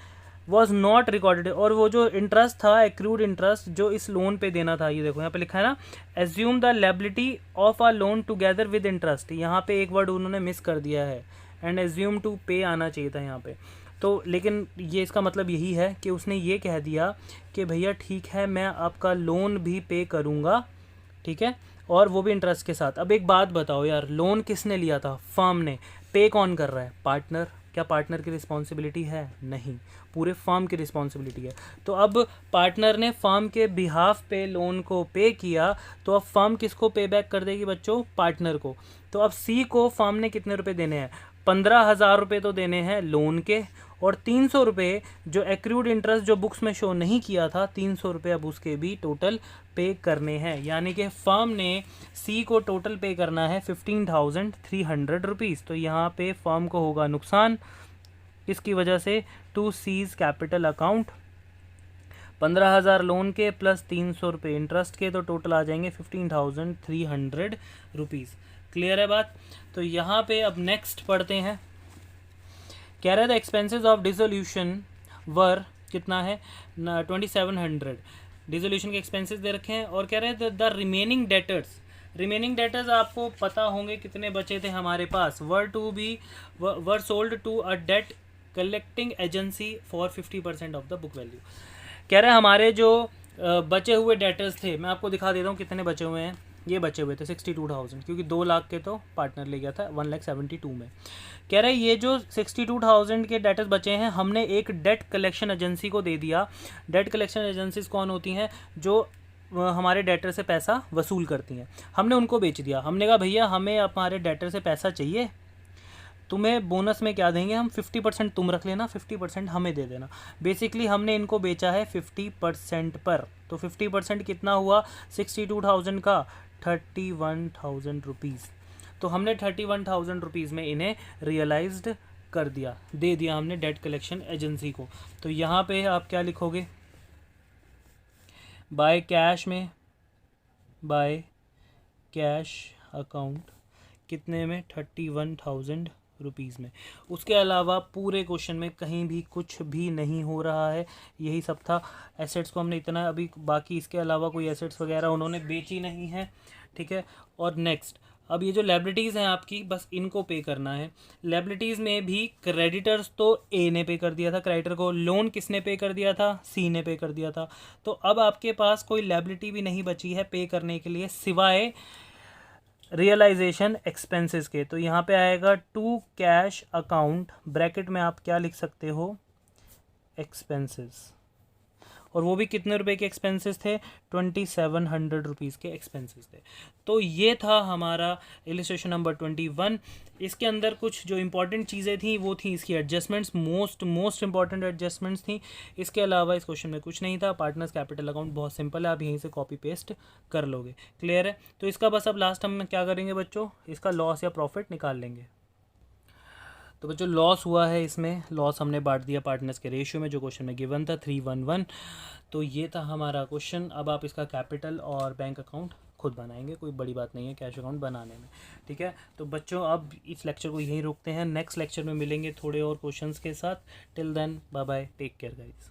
वॉज नॉट रिकॉर्डेड। और वो जो इंटरेस्ट था, एक्रूड इंटरेस्ट जो इस लोन पे देना था, ये देखो यहाँ पे लिखा है ना, assume the liability of a loan together with interest, यहाँ पे एक वर्ड उन्होंने मिस कर दिया है, एंड एज्यूम टू पे आना चाहिए था यहाँ पे। तो लेकिन ये इसका मतलब यही है कि उसने ये कह दिया कि भैया ठीक है मैं आपका लोन भी पे करूँगा, ठीक है, और वो भी इंटरेस्ट के साथ। अब एक बात बताओ यार, लोन किसने लिया था, फर्म ने, पे कौन कर रहा है, पार्टनर। क्या पार्टनर की रिस्पॉन्सिबिलिटी है, नहीं, पूरे फर्म की रिस्पॉन्सिबिलिटी है। तो अब पार्टनर ने फर्म के बिहाफ पे लोन को पे किया, तो अब फर्म किसको पे बैक कर देगी बच्चों, पार्टनर को। तो अब सी को फर्म ने कितने रुपए देने हैं, 15,000 रुपये तो देने हैं लोन के, और 300 रुपये जो एक्रूड इंटरेस्ट जो बुक्स में शो नहीं किया था, 300 रुपये अब उसके भी टोटल पे करने हैं। यानी कि फर्म ने सी को टोटल पे करना है 15,300 रुपीज़। तो यहाँ पे फर्म को होगा नुकसान, इसकी वजह से to C's capital account 15,000 loan के प्लस 300 रुपये इंटरेस्ट के, तो टोटल आ जाएंगे 15,300 रुपीज़। क्लियर है बात। तो यहाँ पे अब नेक्स्ट पढ़ते हैं। कह रहा है द एक्सपेंसेस ऑफ डिसोल्यूशन वर, कितना है 2700, डिसोल्यूशन के एक्सपेंसेस दे रखे हैं। और कह रहे हैं the remaining debtors, remaining debtors आपको पता होंगे कितने बचे थे हमारे पास, were sold to a debt collecting agency for 50% of the book value. कह रहे हैं हमारे जो बचे हुए डेटर्स थे, मैं आपको दिखा देता हूँ कितने बचे हुए हैं। ये बचे हुए थे 62,000, क्योंकि 2 लाख के तो पार्टनर ले गया था 1,72,000 में। कह रहे हैं ये जो 62,000 के डेटर्स बचे हैं, हमने एक डेट कलेक्शन एजेंसी को दे दिया। डेट कलेक्शन एजेंसीज कौन होती हैं, जो हमारे डेटर से पैसा वसूल करती हैं। हमने उनको बेच दिया। हमने कहा भैया हमें हमारे डेटर से पैसा चाहिए, तुम्हें बोनस में क्या देंगे हम, 50% तुम रख लेना, 50% हमें दे देना। बेसिकली हमने इनको बेचा है 50% पर। तो 50% कितना हुआ 62,000 का, 31,000 रुपीज़। तो हमने 31,000 रुपीज़ में इन्हें रियलाइज्ड कर दिया, दे दिया हमने डेट कलेक्शन एजेंसी को। तो यहाँ पे आप क्या लिखोगे, बाय कैश में, बाय कैश अकाउंट कितने में, 31,000 रुपीज़ में। उसके अलावा पूरे क्वेश्चन में कहीं भी कुछ भी नहीं हो रहा है, यही सब था। एसेट्स को हमने इतना अभी, बाकी इसके अलावा कोई एसेट्स वगैरह उन्होंने बेची नहीं है, ठीक है। और नेक्स्ट, अब ये जो लायबिलिटीज़ हैं आपकी, बस इनको पे करना है। लायबिलिटीज़ में भी क्रेडिटर्स तो ए ने पे कर दिया था क्रेडिटर को, लोन किसने पे कर दिया था, सी ने पे कर दिया था। तो अब आपके पास कोई लायबिलिटी भी नहीं बची है पे करने के लिए, सिवाय रियलाइजेशन एक्सपेंसेस के। तो यहाँ पे आएगा टू कैश अकाउंट, ब्रैकेट में आप क्या लिख सकते हो, एक्सपेंसेस। और वो भी कितने रुपए के एक्सपेंसेस थे, 2700 रुपीज़ के एक्सपेंसेस थे। तो ये था हमारा इलिस्ट्रेशन नंबर 21। इसके अंदर कुछ जो इंपॉर्टेंट चीज़ें थी वो थी इसकी एडजस्टमेंट्स, मोस्ट इंपॉर्टेंट एडजस्टमेंट्स थी। इसके अलावा इस क्वेश्चन में कुछ नहीं था। पार्टनर्स कैपिटल अकाउंट बहुत सिंपल है, आप यहीं से कॉपी पेस्ट कर लोगे। क्लियर है। तो इसका बस अब लास्ट हम क्या करेंगे बच्चों, इसका लॉस या प्रॉफिट निकाल लेंगे। तो बच्चों लॉस हुआ है, इसमें लॉस हमने बांट दिया पार्टनर्स के रेशियो में, जो क्वेश्चन में गिवन था 311। तो ये था हमारा क्वेश्चन। अब आप इसका कैपिटल और बैंक अकाउंट खुद बनाएंगे, कोई बड़ी बात नहीं है कैश अकाउंट बनाने में, ठीक है। तो बच्चों अब इस लेक्चर को यहीं रोकते हैं, नेक्स्ट लेक्चर में मिलेंगे थोड़े और क्वेश्चंस के साथ। Till then bye bye, take care guys.